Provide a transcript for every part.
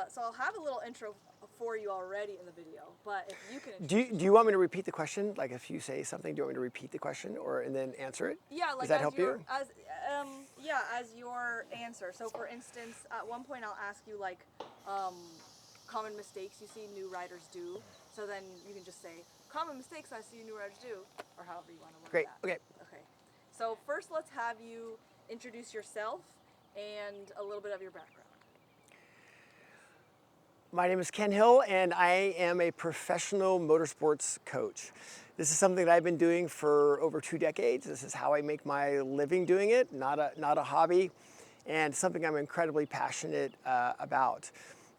so I'll have a little intro for you already in the video, but if you can Do you want me to repeat the question? Like if you say something, do you want me to repeat the question and then answer it? yeah, like Does that help you? as your answer. So for instance, at one point I'll ask you like common mistakes you see new riders do. So then you can just say common mistakes I see new riders do, or however you want to word Great. that. Okay. Okay. So first, let's have you introduce yourself and a little bit of your background. My name is Ken Hill, and I am a professional motorsports coach. This is something that I've been doing for over 2 decades. This is how I make my living doing it, not a hobby, and something I'm incredibly passionate about.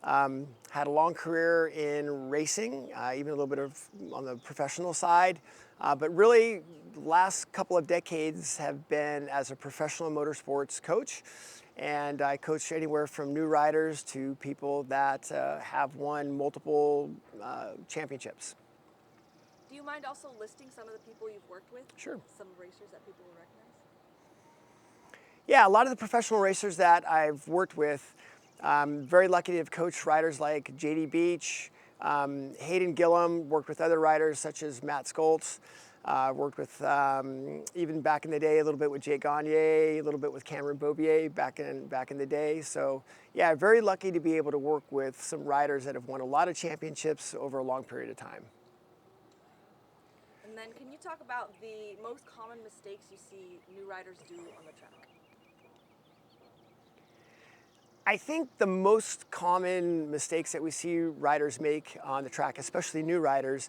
Had a long career in racing, even a little bit of on the professional side, but really the last couple of decades have been as a professional motorsports coach. And I coach anywhere from new riders to people that have won multiple championships. Do you mind also listing some of the people you've worked with? Sure. Some racers that people will recognize? Yeah, a lot of the professional racers that I've worked with, very lucky to have coached riders like JD Beach, Hayden Gillum, worked with other riders such as Matt Skoltz. Worked with, even back in the day, a little bit with Jake Gagne, a little bit with Cameron Bobier back in the day. So yeah, very lucky to be able to work with some riders that have won a lot of championships over a long period of time. And then can you talk about the most common mistakes you see new riders do on the track? I think the most common mistakes that we see riders make on the track, especially new riders,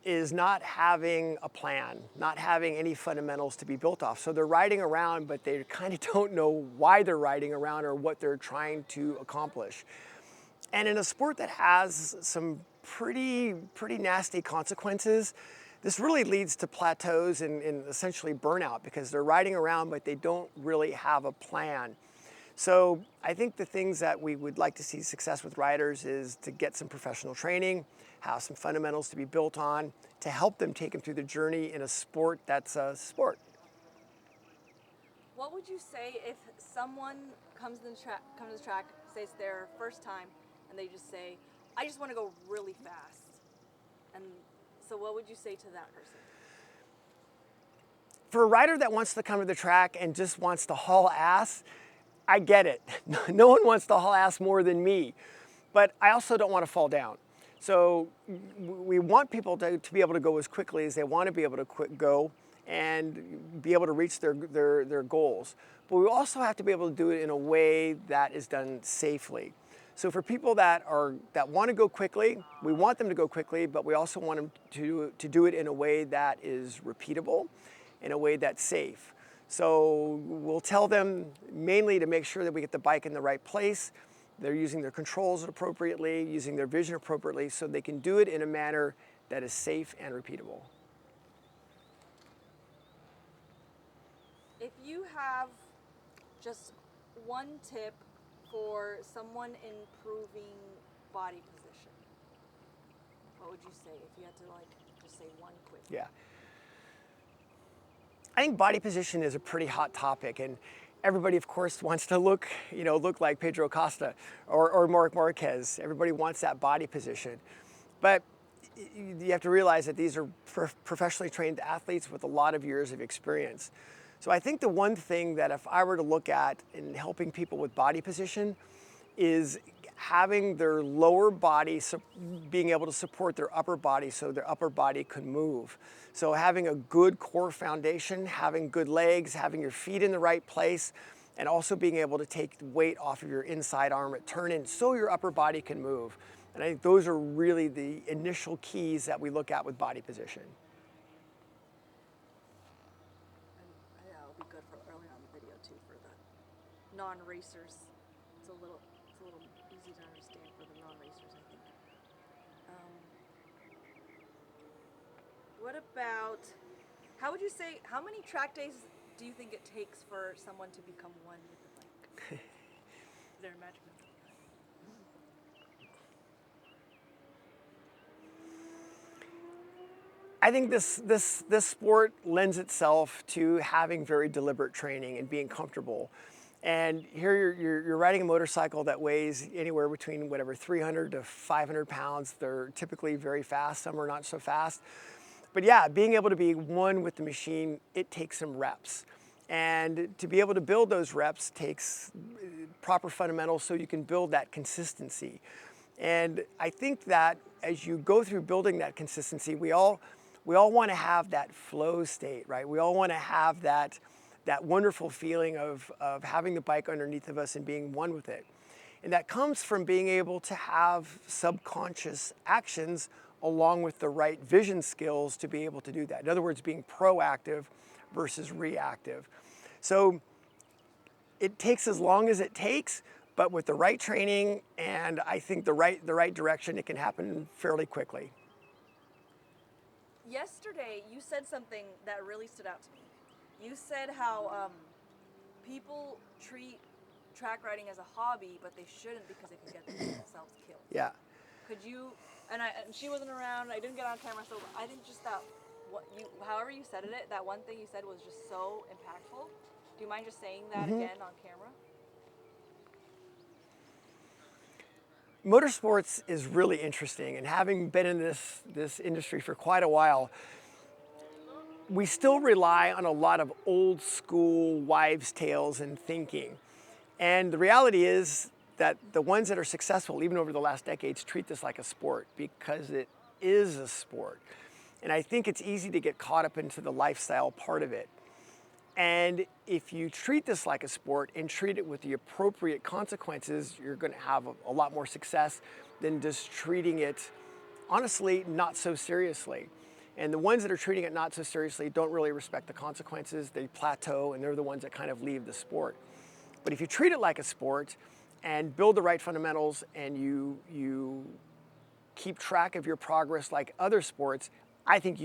is not having a plan, not having any fundamentals to be built off. So they're riding around, but they kind of don't know why they're riding around or what they're trying to accomplish. And in a sport that has some pretty nasty consequences, this really leads to plateaus and essentially burnout because they're riding around, but they don't really have a plan. So I think the things that we would like to see success with riders is to get some professional training, have some fundamentals to be built on, to help them take them through the journey in a sport that's a sport. What would you say if someone comes to the track, say it's their first time, and they just say, I just want to go really fast? And so what would you say to that person? For a rider that wants to come to the track and just wants to haul ass, I get it. No one wants to haul ass more than me, but I also don't want to fall down. So we want people to be able to go as quickly as they want to be able to go and be able to reach their goals. But we also have to be able to do it in a way that is done safely. So for people that want to go quickly, we want them to go quickly, but we also want them to do it in a way that is repeatable, in a way that's safe. So we'll tell them mainly to make sure that we get the bike in the right place. They're using their controls appropriately, using their vision appropriately, so they can do it in a manner that is safe and repeatable. If you have just one tip for someone improving body position, what would you say if you had to just say one quick? Yeah. I think body position is a pretty hot topic, and everybody, of course, wants to look like Pedro Costa or Marc Marquez. Everybody wants that body position. But you have to realize that these are professionally trained athletes with a lot of years of experience. So I think the one thing that if I were to look at in helping people with body position is having their lower body being able to support their upper body so their upper body could move. So having a good core foundation, having good legs, having your feet in the right place, and also being able to take weight off of your inside arm at turn in so your upper body can move. And I think those are really the initial keys that we look at with body position. And yeah, it'll be good for early on in the video too for the non-racers. It's a little easy to understand for the non-racers, I think. What about, how would you say, how many track days do you think it takes for someone to become one with the bike? Is there a magic number? I think this sport lends itself to having very deliberate training and being comfortable. And here you're riding a motorcycle that weighs anywhere between whatever 300 to 500 pounds. They're typically very fast, some are not so fast. But yeah, being able to be one with the machine, it takes some reps. And to be able to build those reps takes proper fundamentals so you can build that consistency. And I think that as you go through building that consistency, we all want to have that flow state, right? We all want to have that wonderful feeling of having the bike underneath of us and being one with it. And that comes from being able to have subconscious actions along with the right vision skills to be able to do that. In other words, being proactive versus reactive. So it takes as long as it takes, but with the right training and I think the right direction, it can happen fairly quickly. Yesterday, you said something that really stood out to me. You said how people treat track riding as a hobby, but they shouldn't because it can get themselves killed. Yeah. Could you? And she wasn't around. I didn't get on camera, so I think just that however you said it, that one thing you said was just so impactful. Do you mind just saying that again on camera? Motorsports is really interesting, and having been in this industry for quite a while, we still rely on a lot of old school wives' tales and thinking. And the reality is that the ones that are successful, even over the last decades, treat this like a sport because it is a sport. And I think it's easy to get caught up into the lifestyle part of it. And if you treat this like a sport and treat it with the appropriate consequences, you're going to have a lot more success than just treating it, honestly, not so seriously. And the ones that are treating it not so seriously don't really respect the consequences. They plateau, and they're the ones that kind of leave the sport. But if you treat it like a sport and build the right fundamentals and you keep track of your progress like other sports, I think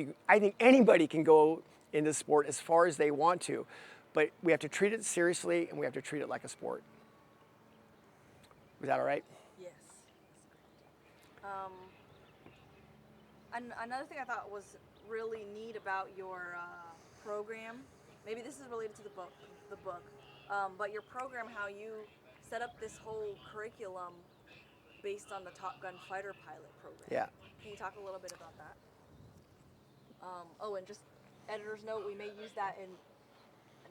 anybody can go in this sport as far as they want to, but we have to treat it seriously and we have to treat it like a sport. Was that all right? Yes. Another thing I thought was really neat about your program, maybe this is related to the book, but your program, how you set up this whole curriculum based on the Top Gun fighter pilot program. Yeah. Can you talk a little bit about that? And just editor's note, we may use that in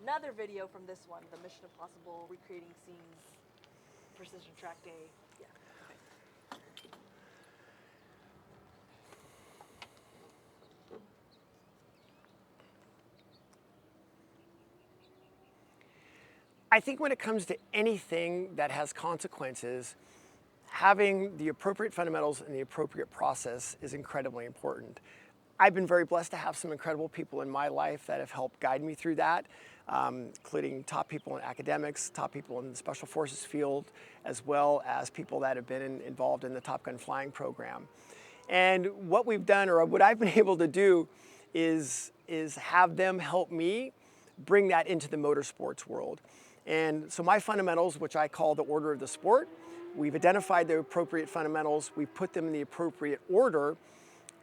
another video from this one, the Mission Impossible recreating scenes, Precision Track Day. Yeah. Okay. I think when it comes to anything that has consequences, having the appropriate fundamentals and the appropriate process is incredibly important. I've been very blessed to have some incredible people in my life that have helped guide me through that, including top people in academics, top people in the Special Forces field, as well as people that have been involved in the Top Gun flying program. And what we've done, or what I've been able to do, is have them help me bring that into the motorsports world. And so my fundamentals, which I call the order of the sport, we've identified the appropriate fundamentals, we've put them in the appropriate order,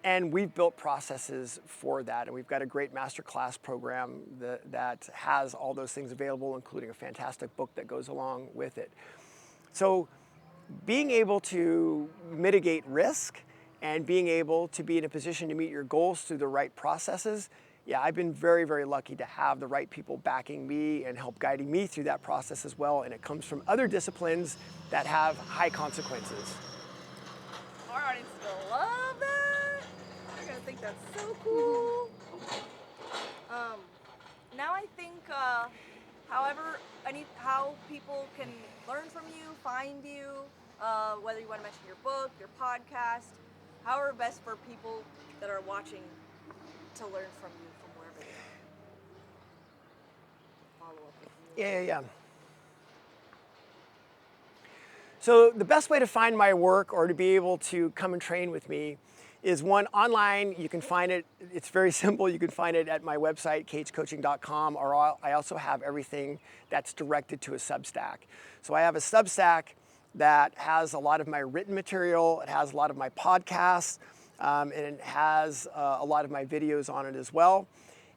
and we've built processes for that. And we've got a great masterclass program that has all those things available, including a fantastic book that goes along with it. So being able to mitigate risk and being able to be in a position to meet your goals through the right processes, yeah, I've been very, very lucky to have the right people backing me and help guiding me through that process as well. And it comes from other disciplines that have high consequences. Our audience is gonna love that. They're gonna think that's so cool. Now I think, how people can learn from you, find you, whether you want to mention your book, your podcast, however best for people that are watching to learn from you from wherever they are. Follow up with you. Yeah. So the best way to find my work or to be able to come and train with me is one, online. You can find it, it's very simple. You can find it at my website, cagecoaching.com, or I also have everything that's directed to a Substack. So I have a Substack that has a lot of my written material, it has a lot of my podcasts, and it has a lot of my videos on it as well.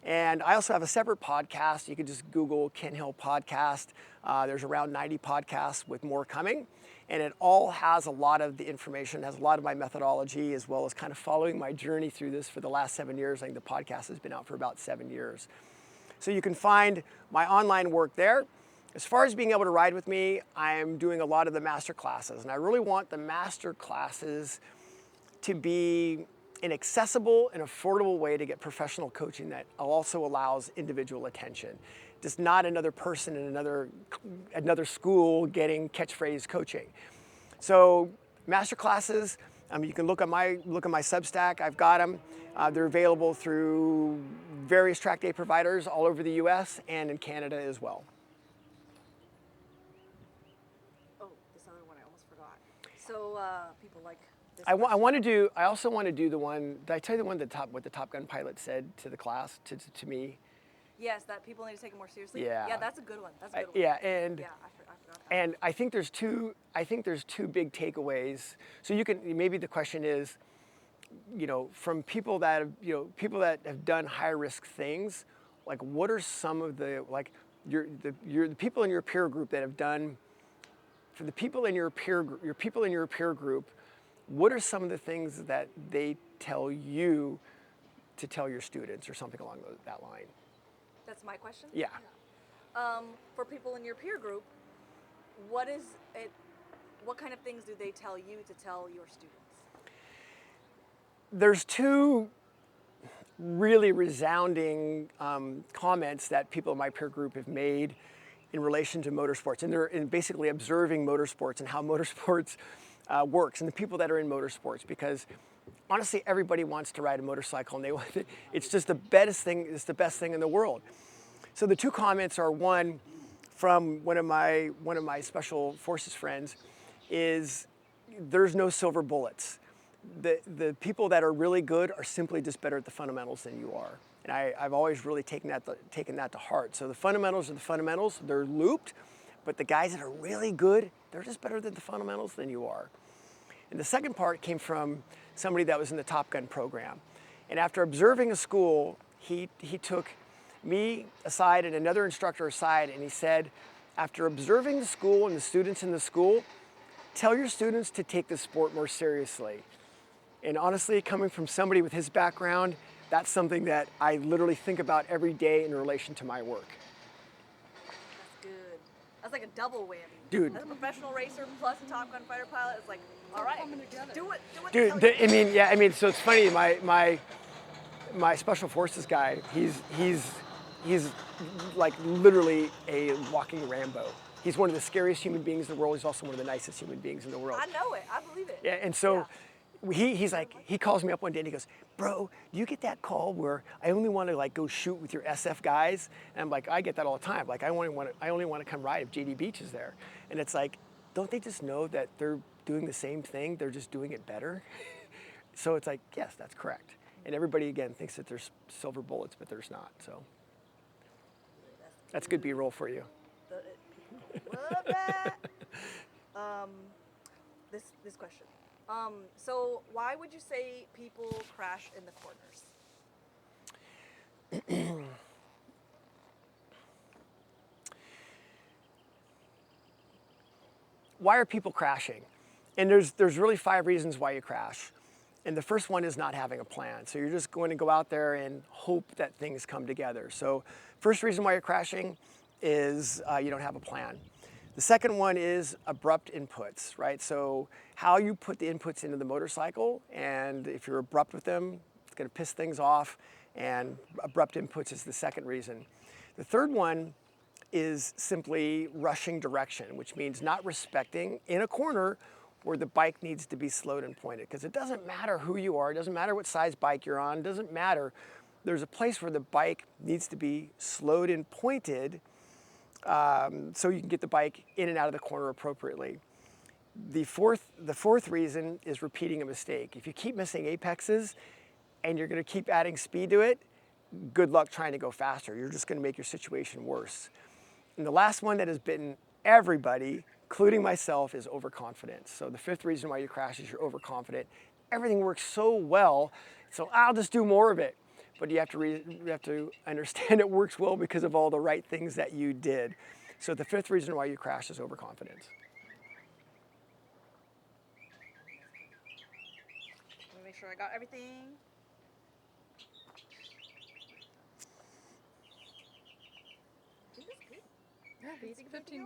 And I also have a separate podcast. You can just Google Ken Hill Podcast. There's around 90 podcasts with more coming. And it all has a lot of the information, has a lot of my methodology, as well as kind of following my journey through this for the last 7 years. I think the podcast has been out for about 7 years. So you can find my online work there. As far as being able to ride with me, I'm doing a lot of the master classes. And I really want the master classes to be an accessible and affordable way to get professional coaching that also allows individual attention. Just not another person in another school getting catchphrase coaching. So master classes, you can look at my Substack. I've got them. They're available through various track day providers all over the U.S. and in Canada as well. Oh, this other one I almost forgot. So people like this. I also want to do the one. Did I tell you what the Top Gun pilot said to the class to me? Yes, that people need to take it more seriously. Yeah. Yeah, that's a good one. That's a good one. Yeah, and yeah, I forgot that. and I think there's two big takeaways. So you can, maybe the question is, from people that have done high risk things, like what are some of the, like the people in your peer group that have done, for the people in your peer group, what are some of the things that they tell you to tell your students, or something along that line? That's my question? Yeah. For people in your peer group, what kind of things do they tell you to tell your students? There's two really resounding comments that people in my peer group have made in relation to motorsports, and they're in basically observing motorsports and how motorsports works, and the people that are in motorsports, because honestly, everybody wants to ride a motorcycle, and it's just the best thing. It's the best thing in the world. So the two comments are, one from one of my special forces friends is, there's no silver bullets. The people that are really good are simply just better at the fundamentals than you are. And I've always really taken that to heart. So the fundamentals are the fundamentals. They're looped, but the guys that are really good, they're just better at the fundamentals than you are. And the second part came from somebody that was in the Top Gun program. And after observing a school, he took me aside and another instructor aside, and he said, after observing the school and the students in the school, tell your students to take the sport more seriously. And honestly, coming from somebody with his background, that's something that I literally think about every day in relation to my work. That's good. That's like a double whammy. Dude. As a professional racer plus a Top Gun fighter pilot, it's like, all right, do it. Dude, so it's funny, my special forces guy, he's like literally a walking Rambo. He's one of the scariest human beings in the world. He's also one of the nicest human beings in the world. I know it. I believe it. Yeah, and so he's like, he calls me up one day and he goes, bro, do you get that call where I only want to like go shoot with your SF guys? And I'm like, I get that all the time. Like, I only want to come ride if JD Beach is there. And it's like, don't they just know that they're doing the same thing? They're just doing it better. So it's like, yes, that's correct. And everybody again thinks that there's silver bullets, but there's not. So that's good B-roll for you. Love that. This question. So why would you say people crash in the corners? Why are people crashing? And there's really 5 reasons why you crash. And the first one is not having a plan. So you're just going to go out there and hope that things come together. So first reason why you're crashing is you don't have a plan. The second one is abrupt inputs, right? So how you put the inputs into the motorcycle, and if you're abrupt with them, it's going to piss things off, and abrupt inputs is the second reason. The third one is simply rushing direction, which means not respecting in a corner where the bike needs to be slowed and pointed, because it doesn't matter who you are, it doesn't matter what size bike you're on, it doesn't matter. There's a place where the bike needs to be slowed and pointed so you can get the bike in and out of the corner appropriately. The fourth reason is repeating a mistake. If you keep missing apexes and you're going to keep adding speed to it, good luck trying to go faster. You're just going to make your situation worse. And the last one that has bitten everybody, including myself, is overconfidence. So the fifth reason why you crash is you're overconfident. Everything works so well, so I'll just do more of it. But you have to understand it works well because of all the right things that you did. So the fifth reason why you crash is overconfidence. Let me make sure I got everything. Yeah, 15 minutes.